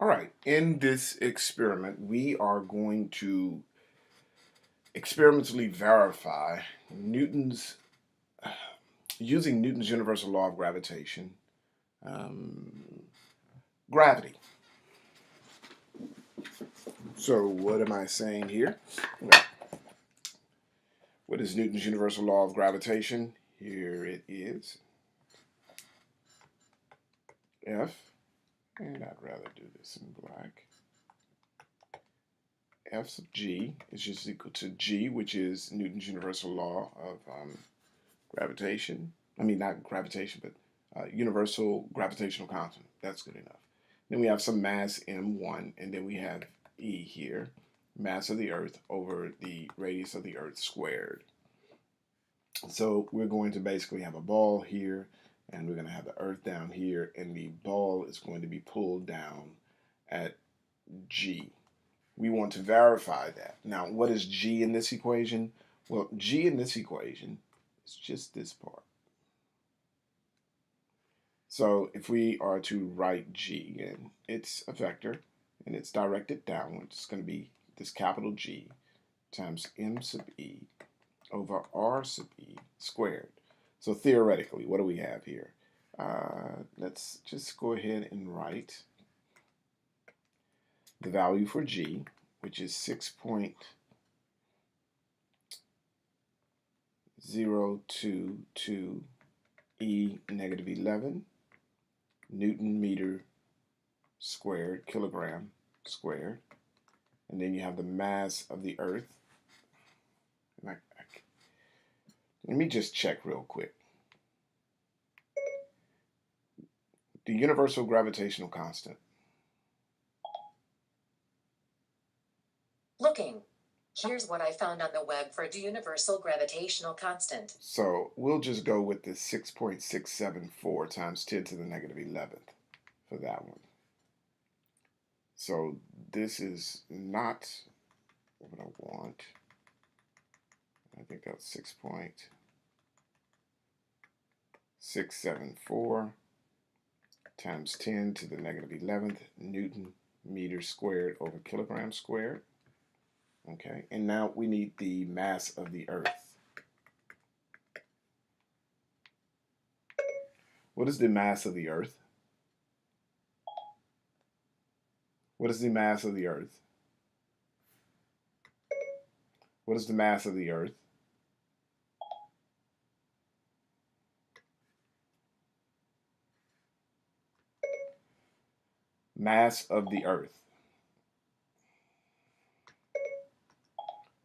All right, in this experiment, we are going to experimentally verify Newton's, using Newton's universal law of gravitation, um, gravity. So what am I saying here? Well, what is Newton's universal law of gravitation? Here it is. F, and I'd rather do this in black. F sub g is just equal to g, which is Newton's universal law of gravitation. I mean, not gravitation, but universal gravitational constant. That's good enough. Then we have some mass m1, and then we have E here, mass of the Earth over the radius of the Earth squared. So we're going to basically have a ball here, and we're going to have the Earth down here, and the ball is going to be pulled down at G. We want to verify that. Now, what is G in this equation? Well, G in this equation is just this part. So if we are to write G, and it's a vector, and it's directed downwards, it's going to be this capital G times M sub E over R sub E squared. So theoretically, what do we have here? Let's just go ahead and write the value for G, which is 6.022 E negative 11 Newton meter squared, kilogram squared. And then you have the mass of the Earth. Let me just check real quick. The universal gravitational constant. Looking. Here's what I found on the web for the universal gravitational constant. So we'll just go with the 6.674 times 10 to the negative 11th for that one. So this is not what I want. I think that's 6.674 times 10 to the negative 11th Newton meter squared over kilogram squared. Okay, and now we need the mass of the Earth. What is the mass of the Earth? What is the mass of the Earth? What is the mass of the Earth? Mass of the Earth.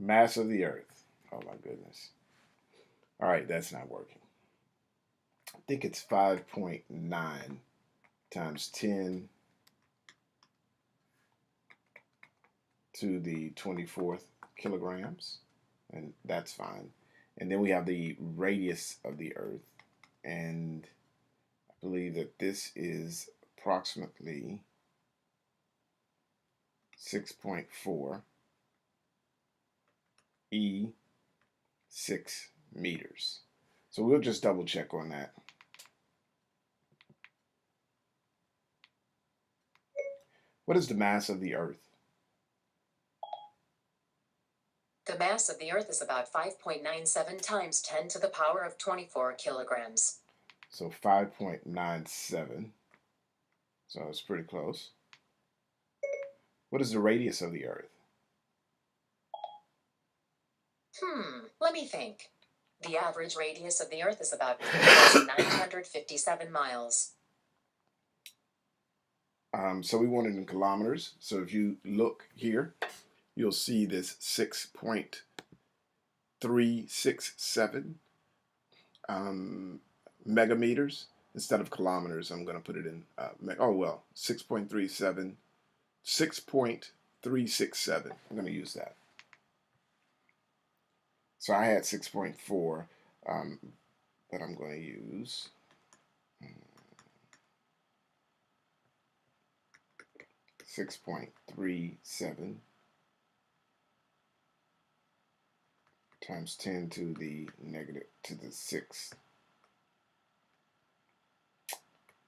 Mass of the Earth. Oh my goodness. All right, that's not working. I think it's 5.9 times 10 to the 24th kilograms, and that's fine. And then we have the radius of the Earth, and I believe that this is approximately 6.4 E 6 meters. So we'll just double check on that. What is the mass of the Earth? The mass of the Earth is about 5.97 times 10 to the power of 24 kilograms. So 5.97. So it's pretty close. What is the radius of the Earth? Let me think. The average radius of the Earth is about 3,957 miles. So we want it in kilometers. So if you look here, you'll see this 6.367 megameters. Instead of kilometers, I'm going to put it in, 6.37, 6.367. I'm going to use that. So I had 6.4, but I'm going to use 6.37 times 10 to the negative to the 6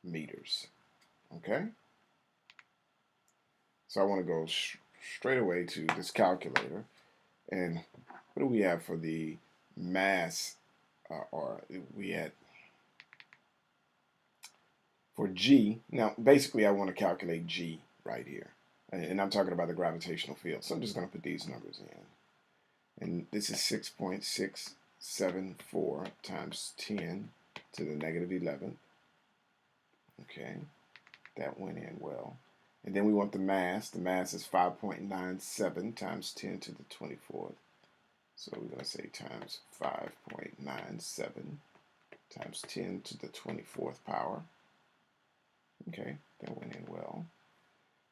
meters. Okay? So I want to go straight away to this calculator. And what do we have for the mass? Or we had for G. Now, basically, I want to calculate G right here. And I'm talking about the gravitational field. So I'm just going to put these numbers in. And this is 6.674 times 10 to the negative 11. Okay, that went in well. And then we want the mass. The mass is 5.97 times 10 to the 24th. So we're going to say times 5.97 times 10 to the 24th power. Okay, that went in well.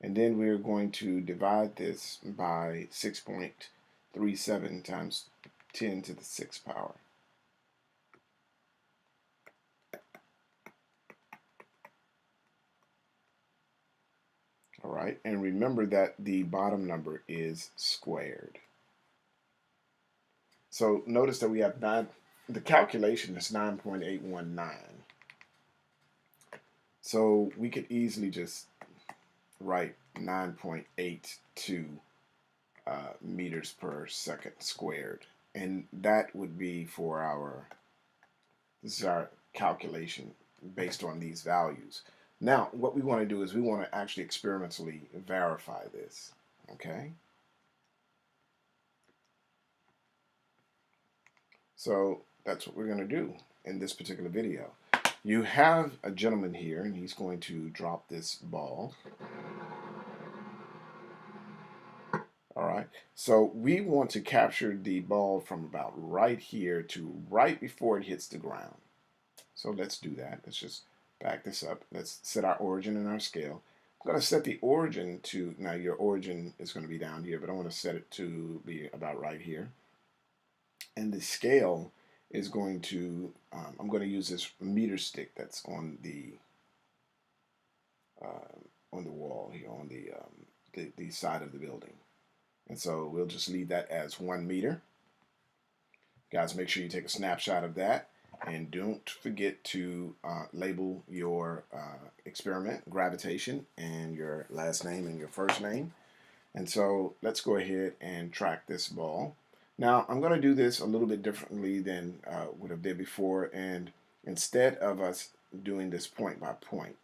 And then we're going to divide this by 6.37 times 10 to the 6th power. All right, and remember that the bottom number is squared. So notice that we have the calculation is 9.819. So we could easily just write 9.82 meters per second squared. And that would be for this is our calculation based on these values. Now, what we want to do is we want to actually experimentally verify this, okay? So that's what we're going to do in this particular video. You have a gentleman here, and he's going to drop this ball. All right, so we want to capture the ball from about right here to right before it hits the ground. So let's do that. Let's just back this up. Let's set our origin and our scale. I'm going to set the origin to, now your origin is going to be down here, but I want to set it to be about right here. And the scale is going to, I'm going to use this meter stick that's on the wall here, on the side of the building. And so we'll just leave that as 1 meter. Guys, make sure you take a snapshot of that. And don't forget to label your experiment, gravitation, and your last name and your first name. And so let's go ahead and track this ball. Now, I'm going to do this a little bit differently than what I did before. And instead of us doing this point by point,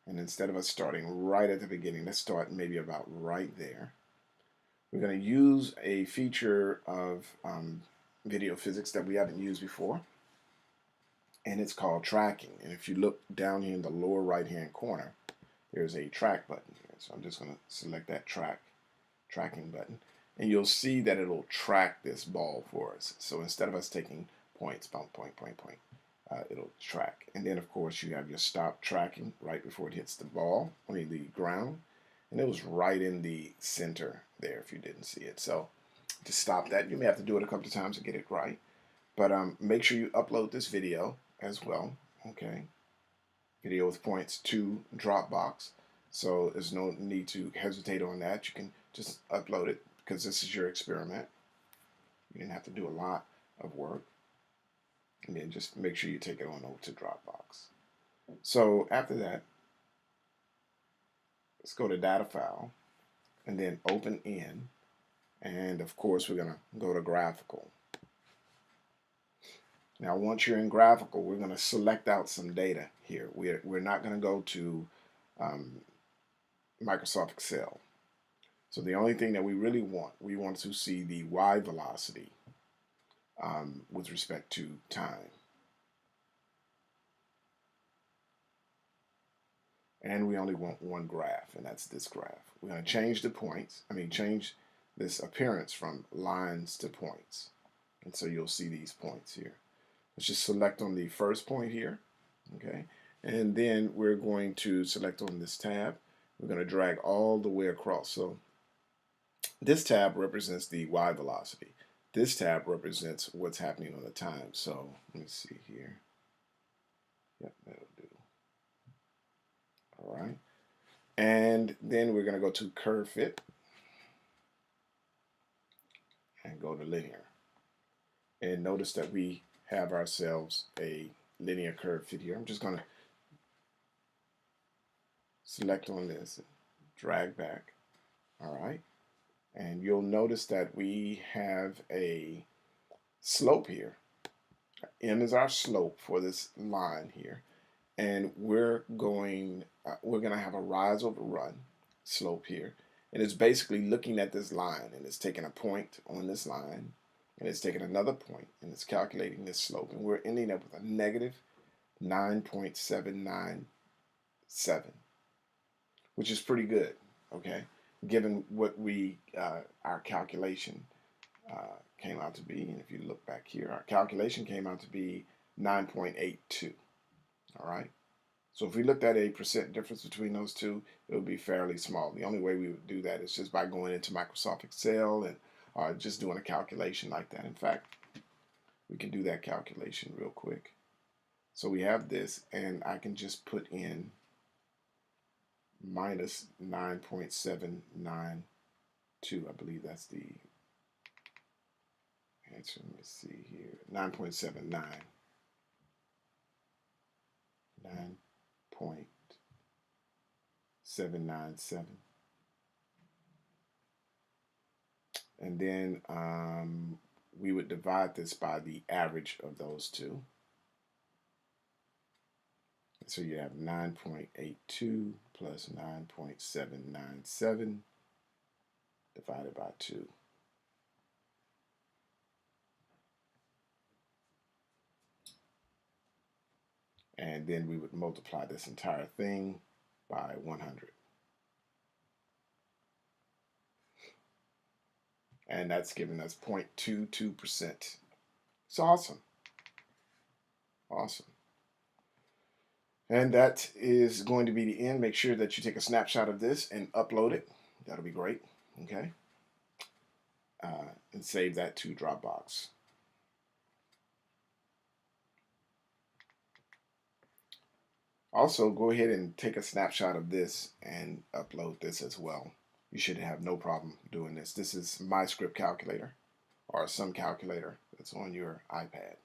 and instead of us starting right at the beginning, let's start maybe about right there. We're going to use a feature of video physics that we haven't used before, and it's called tracking. And if you look down here in the lower right hand corner, there's a track button here. So I'm just going to select that tracking button, and you'll see that it'll track this ball for us. So instead of us taking points, point, it'll track. And then of course you have your stop tracking right before it hits the the ground. And it was right in the center there if you didn't see it. So to stop that, you may have to do it a couple of times to get it right. But make sure you upload this video as well, okay? Video with points to Dropbox. So there's no need to hesitate on that. You can just upload it because this is your experiment. You didn't have to do a lot of work. And then just make sure you take it on over to Dropbox. So after that, let's go to data file and then open in, and of course we're going to go to graphical. Now once you're in graphical, we're going to select out some data here. We're not going to go to Microsoft Excel. So the only thing that we really we want to see the y velocity with respect to time. And we only want one graph, and that's this graph. We're going to change the points, change this appearance from lines to points. And so you'll see these points here. Let's just select on the first point here, okay? And then we're going to select on this tab. We're going to drag all the way across. So this tab represents the y velocity. This tab represents what's happening on the time. So let me see here. Yep, that'll do. All right. And then we're going to go to curve fit and go to linear. And notice that we have ourselves a linear curve fit here. I'm just going to select on this, drag back. All right. And you'll notice that we have a slope here. M is our slope for this line here. And we're going to have a rise over run slope here. And it's basically looking at this line, and it's taking a point on this line, and it's taking another point, and it's calculating this slope. And we're ending up with a negative 9.797, which is pretty good, okay, given what our calculation came out to be. And if you look back here, our calculation came out to be 9.82. All right. So if we looked at a percent difference between those two, it would be fairly small. The only way we would do that is just by going into Microsoft Excel and just doing a calculation like that. In fact, we can do that calculation real quick. So we have this, and I can just put in minus 9.792. I believe that's the answer. Let me see here. 9.79. 9.797. And then we would divide this by the average of those two. So you have 9.82 plus 9.797 divided by 2. And then we would multiply this entire thing by 100. And that's giving us 0.22%. It's awesome. Awesome. And that is going to be the end. Make sure that you take a snapshot of this and upload it. That'll be great. Okay. And save that to Dropbox. Also, go ahead and take a snapshot of this and upload this as well. You should have no problem doing this. This is my script calculator or some calculator that's on your iPad.